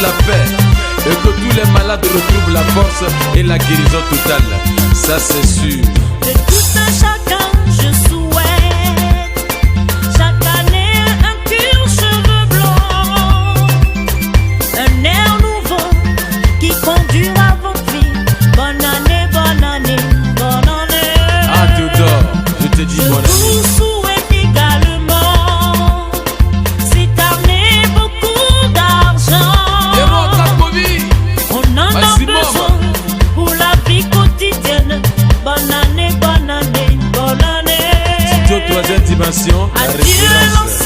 la paix et que tous les malades retrouvent la force et la guérison totale. Ça c'est sûr. De tout un chacun, je souhaite chaque année un pur cheveu blanc, un air nouveau qui conduira votre vie. Bonne année, bonne année, bonne année. Ah Théodore, je te dis bonne année. Je vous souhaite également cette année beaucoup d'argent. On en a besoin pour la vie quotidienne. Bonne année, bonne année, bonne année. Studio 3e dimension, la référence.